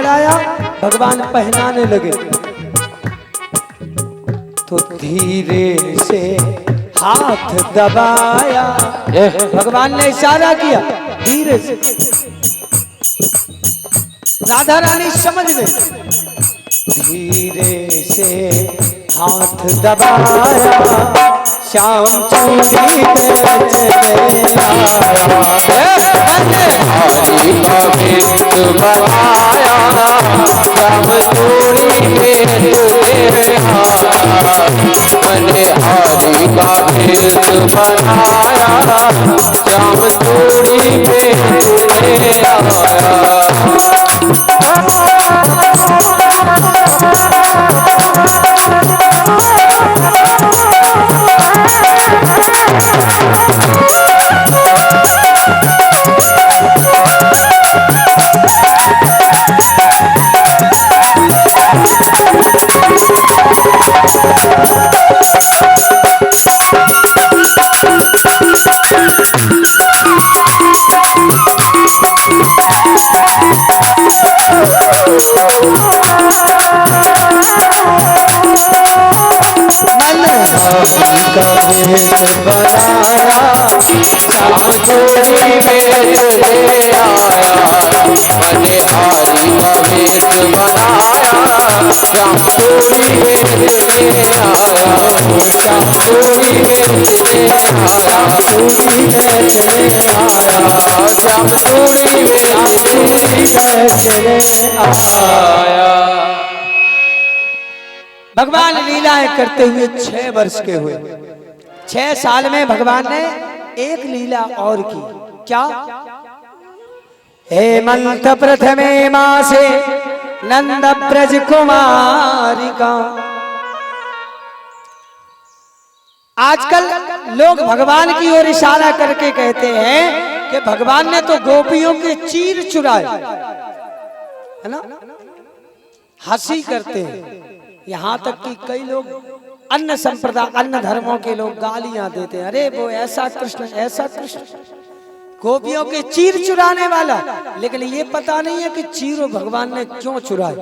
लाया, भगवान पहनाने लगे तो धीरे से हाथ दबाया। भगवान ने इशारा किया धीरे से, राधा रानी समझ गई। धीरे से हाथ दबाया, श्याम चूड़ी पे चले आया। हरि का भेद बनाया, श्याम चूड़ी पे चले आया। मैंने हरि का भेद बनाया, श्याम चूड़ी पे चले आया। भगवान लीलाएं करते हुए 6 वर्ष के हुए। 6 साल में भगवान ने एक लीला और की। क्या? हेमंत प्रथमे मासे नंद ब्रज कुमारिका। आजकल लोग भगवान की ओर इशारा करके कहते हैं कि भगवान ने तो गोपियों के चीर चुराए, है ना? हंसी करते हैं। यहाँ तक कि कई लोग अन्य संप्रदाय, अन्य धर्मों के लोग गालियां देते हैं, अरे वो ऐसा कृष्ण, ऐसा कृष्ण, गोपियों के चीर चुराने वाला। लेकिन ये पता नहीं है कि चीर भगवान ने क्यों चुराए।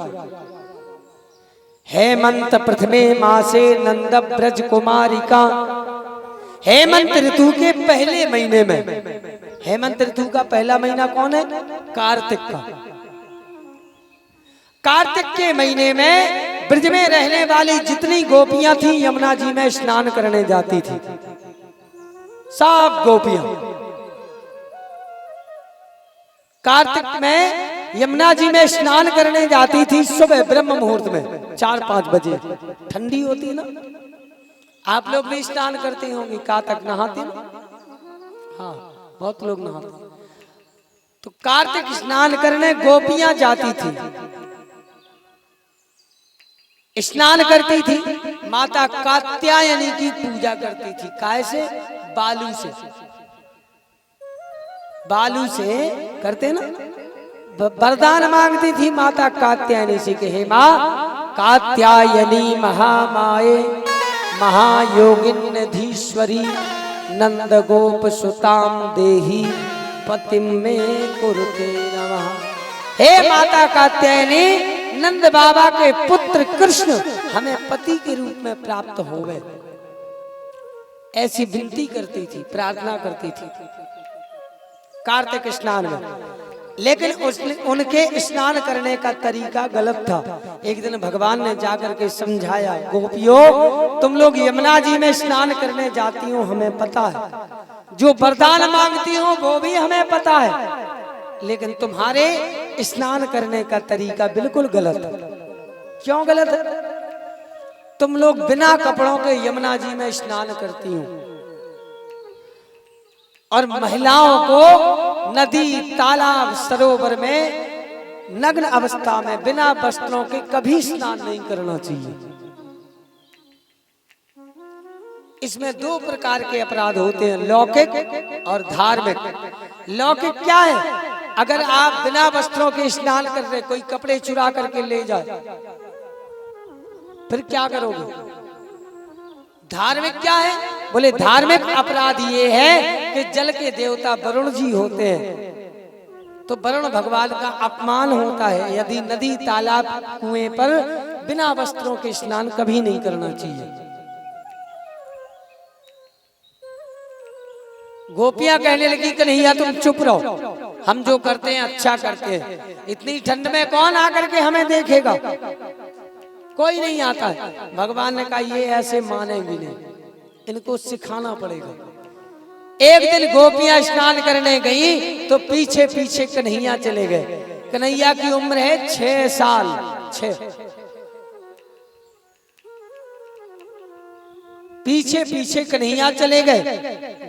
हेमंत प्रथमे मासे नंद ब्रज कुमारिका। हेमंत ऋतु के पहले महीने में, हेमंत ऋतु का पहला महीना कौन है? कार्तिक का। कार्तिक के महीने में ब्रज में रहने वाली जितनी गोपियां थी यमुना जी में स्नान करने जाती थी। सब गोपियां कार्तिक में यमुना जी में स्नान करने जाती थी। सुबह ब्रह्म मुहूर्त में 4-5 बजे, ठंडी होती ना। आप लोग भी स्नान करते होंगे, कार्तिक नहाते ना? हाँ, बहुत लोग नहाते। तो कार्तिक स्नान करने गोपियां जाती थी, स्नान करती थी, माता कात्यायनी की पूजा करती थी। कैसे? बालू से, बालू से करते ना। वरदान मांगती थी माता कात्यायनी से कि हे माँ कात्यायनी महामाये महायोगिन्नधीश्वरी नंद गोप सुताम देही पतिम में कुरुते नमः। हे माता कात्यायनी, नंद बाबा के पुत्र कृष्ण हमें पति के रूप में प्राप्त होवे, ऐसी विनती करती थी, प्रार्थना करती थी कार्तिक स्नान में। लेकिन उनके स्नान करने का तरीका गलत था। एक दिन भगवान ने जाकर के समझाया, गोपियों तुम लोग यमुना जी में स्नान करने जाती हो, हमें पता है, जो वरदान मांगती हो वो भी हमें पता है, लेकिन तुम्हारे स्नान करने का तरीका बिल्कुल गलत है। क्यों गलत है? तुम लोग बिना कपड़ों के यमुना जी में स्नान करती हो और महिलाओं को नदी, तालाब, सरोवर में नग्न अवस्था में बिना वस्त्रों के कभी स्नान नहीं करना चाहिए। इसमें 2 प्रकार के अपराध होते हैं, लौकिक और धार्मिक। लौकिक क्या है? अगर आप बिना वस्त्रों के स्नान कर रहे, कोई कपड़े चुरा करके ले जाए, फिर क्या करोगे? धार्मिक क्या है? बोले धार्मिक अपराध ये है कि जल के देवता वरुण जी होते हैं, तो वरुण भगवान का अपमान होता है। यदि नदी तालाब कुएं पर बिना वस्त्रों के स्नान कभी नहीं करना चाहिए। गोपियां कहने लगी कन्हैया तुम चुप रहो, हम जो करते हैं अच्छा करते हैं, इतनी ठंड में कौन आकर के हमें देखेगा, कोई नहीं आता है। भगवान ने कहा ये ऐसे मानेंगे नहीं, इनको सिखाना पड़ेगा। एक दिन गोपियां स्नान करने गई तो पीछे पीछे कन्हैया चले गए। कन्हैया की उम्र है 6 साल। 6 पीछे पीछे कन्हैया चले गए।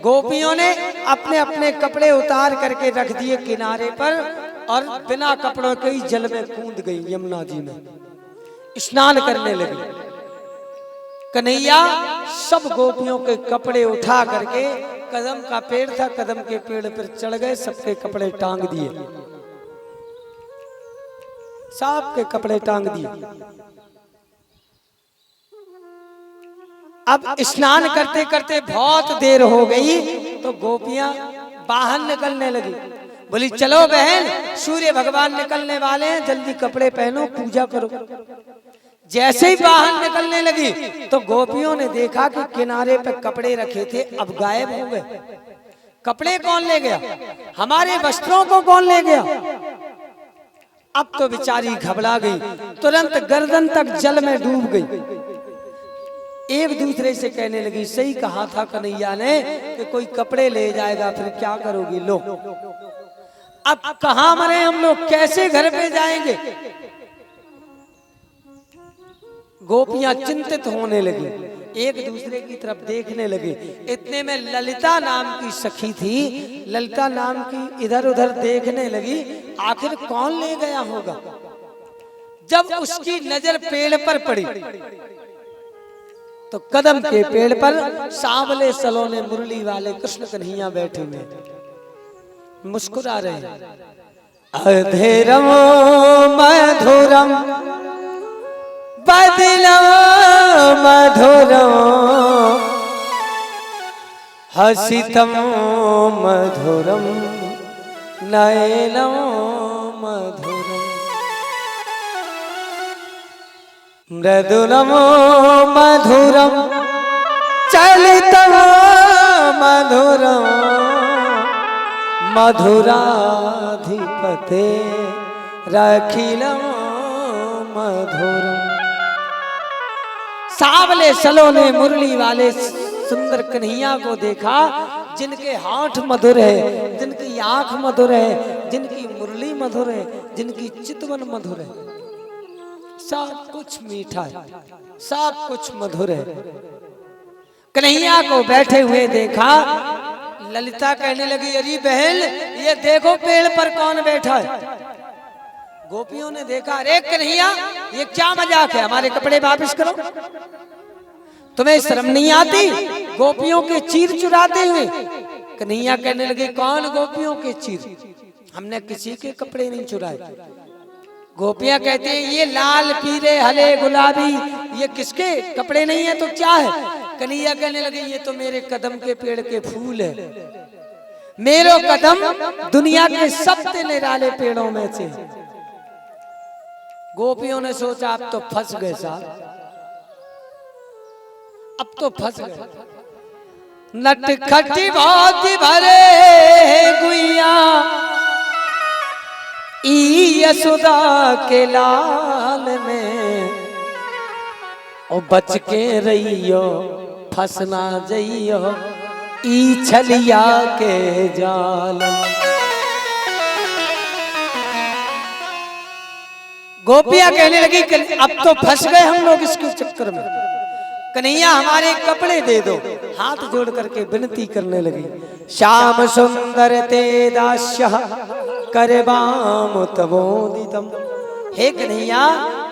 गोपियों ने अपने अपने कपड़े उतार करके रख दिए किनारे पर और बिना कपड़ों के ही जल में कूद गई, यमुना जी में स्नान करने लगी। कन्हैया सब गोपियों के कपड़े उठा करके, कदम का पेड़ था, कदम के पेड़ पर चढ़ गए, सबके कपड़े टांग दिए, सबके कपड़े टांग दिए। अब स्नान करते करते बहुत देर हो गई तो गोपियां बाहर निकलने लगी। बोली चलो बहन, सूर्य भगवान निकलने वाले हैं, जल्दी कपड़े पहनो, पूजा करो। जैसे ही बाहर निकलने लगी तो गोपियों ने देखा कि किनारे पे कपड़े रखे थे अब गायब हो गए। कपड़े कौन ले गया, हमारे वस्त्रों को कौन ले गया। अब तो बेचारी घबरा गई, तुरंत गर्दन तक जल में डूब गई। एक दूसरे से कहने लगी सही कहा था कन्हैया ने कि कोई कपड़े ले जाएगा, फिर क्या करोगी। लो अब कहां मरे हम लोग, कैसे घर पे जाएंगे। गोपियां चिंतित होने लगी, एक दूसरे की तरफ देखने लगे। इतने में ललिता नाम की सखी थी, ललिता नाम की इधर उधर देखने लगी, आखिर कौन ले गया होगा। जब उसकी नजर पेड़ पर पड़ी तो कदम के पेड़ पर सांवले सलोने मुरली वाले कृष्ण कन्हैया बैठे हुए मुस्कुरा रहे हैं। अधेरम मधुरम बदलम मधुरम हसितम मधुरम नयनम मधुरम मृदुलम मधुरम चलितम मधुरम मधुराधिपते रखिलम मधुरम। सांवले सलोने मुरली वाले सुंदर कन्हैया को देखा, जिनके हाथ मधुर है, जिनकी आंख मधुर है, जिनकी मुरली मधुर है, जिनकी चितवन मधुर है, सब कुछ मीठा है, सब कुछ मधुर है। कन्हैया को बैठे हुए देखा, ललिता कहने लगी अरे बहन ये देखो पेड़ पर कौन बैठा है। गोपियों ने देखा, अरे कन्हैया ये क्या मजाक है, हमारे कपड़े वापस करो, तुम्हें शर्म नहीं आती गोपियों के चीर चुराते हुए। कन्हैया कहने लगे कौन गोपियों के चीर, हमने किसी के कपड़े नहीं चुराए। गोपियां कहते हैं ये लाल पीले हले गुलाबी ये किसके कपड़े नहीं है तो क्या है। कन्हैया कहने लगे ये तो मेरे कदम के पेड़ के फूल है, मेरो कदम दुनिया के सबसे निराले पेड़ों में से। गोपियों ने सोचा अब तो फंस गए साहब, अब तो फंस गए। नटखटी बहुत भरे गुइया ई यशोदा के लाल में, ओ बच के रहियो फंसना जइयो ई छलिया के जाल। गोपियां कहने लगी अब तो फंस गए हम लोग इसके चक्कर में, कन्हैया हमारे कपड़े दे दो। हाथ जोड़ करके विनती करने लगी। श्याम सुंदर ते दास्यः करवाम तबोदितम। हे कन्हैया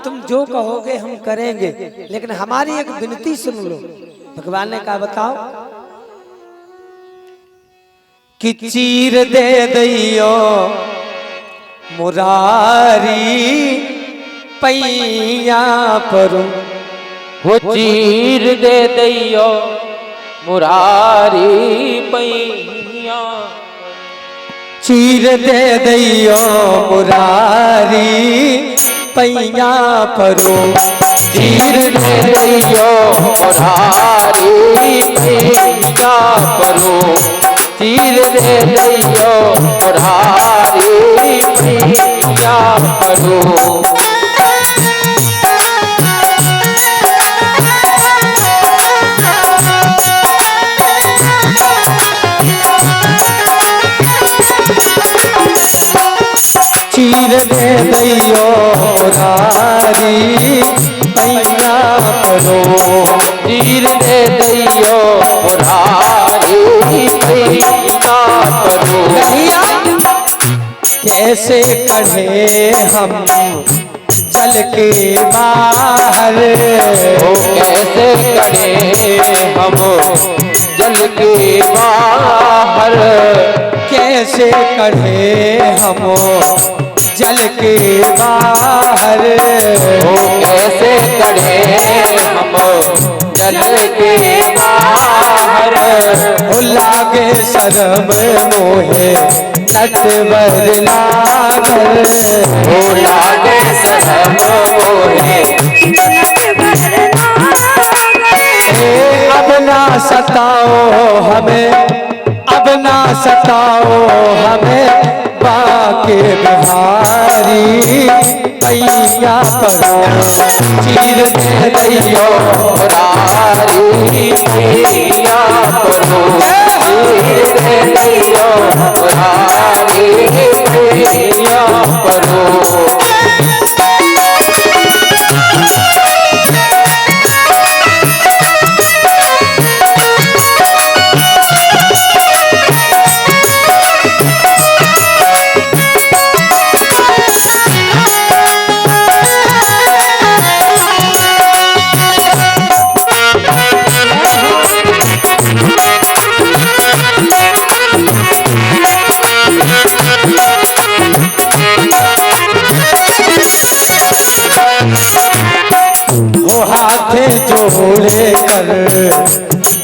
तुम जो कहोगे हम करेंगे, लेकिन हमारी एक विनती सुन लो। भगवान ने कहा बताओ। कि चीर दे दियो मुरारी पैया परू, वो चीर दे दियो मुरारी पैया। चीर दे दैयो मुरारी पैया परो चीर दे दैयो मुरारी पैया परो चीर दे दैयो मुरारी पैया परो चीर दे दैयो मुरारी पैया परो चीर दे दैयो मुरारी पैया परो कैसे कढ़े हम जल के बाहर ओ कैसे कढ़े हम जल के बाहर कैसे कढ़े हम जल के बाहर ओ कैसे कढ़े हम जल के बाहर हो लागे शर्म मोहे नटवर लागल ओ लागे शरम मोहे अब ना सताओ हमें अब ना सताओ हमें बाके बिहारी पैया परो चीर दे दैयो मुरारी पैया परो चीर दे दैयो मुरारी पैया परो हो हाथ जोड़े कर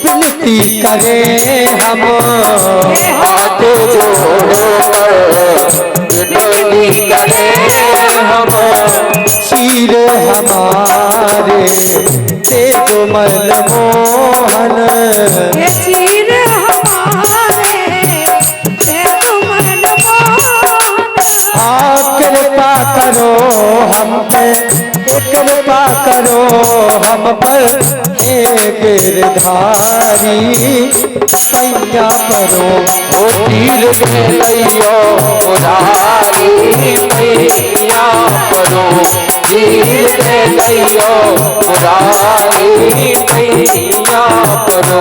विनती करे हम हाथ जोड़कर विनती करे हम चीर हमारे दे दो मन मोहन चीर हमारे दे दो मन कृपा करो हम पे कृपा करो हम पर हे गिरधारी पैया परो ओ तीर दे दैयो मुरारी पैया परो तीर दे दैयो मुरारी पैया परो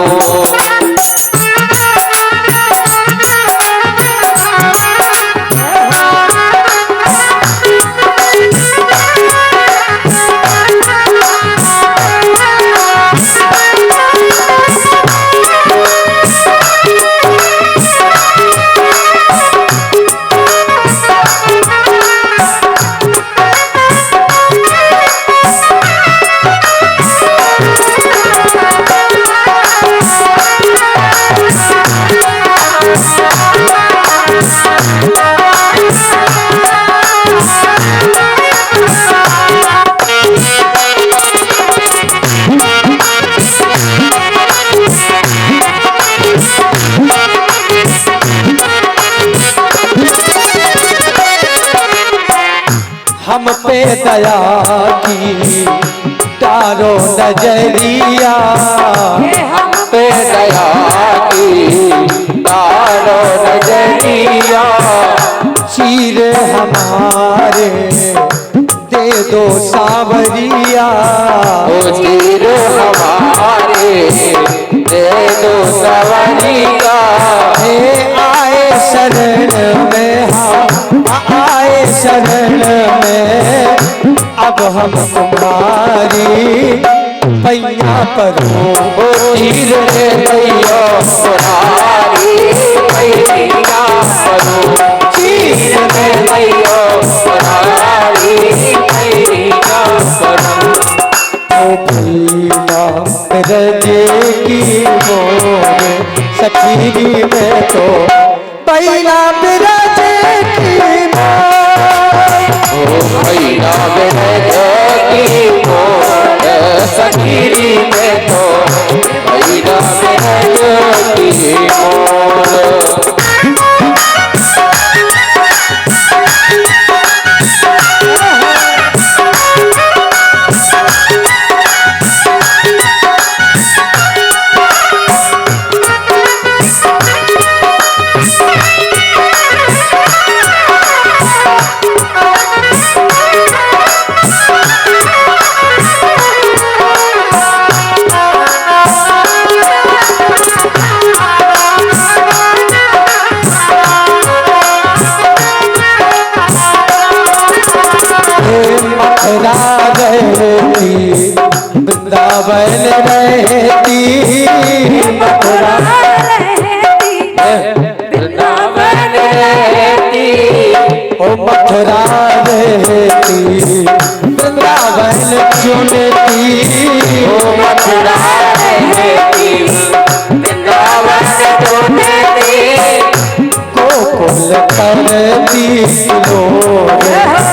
हम पे दया की तारो नजरिया हम पे दया की तारो नजरिया चीर हमारे दे दो सावरिया ओ तीर हमारे दे दो सवरिया हे आए शरण में हम आए शरण में अब हम तुम्हारी पैया परो ओ तीर दे दैयो मुरारी पैया परो तीर दे दैयो मुरारी पैया परो पीला रजे की मोर सखी में तो पहला बिरज गिरी में तो भैया की मोर। वृंदावन रहती मथुरा वृंदावन रहती ओ मथुरा रहती वृंदावन चुनती ओ मथुरा रहती वृंदावन चुनती गोकुल करती लोग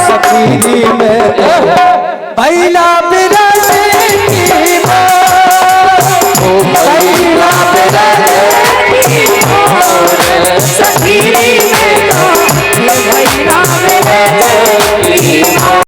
सखी में पहला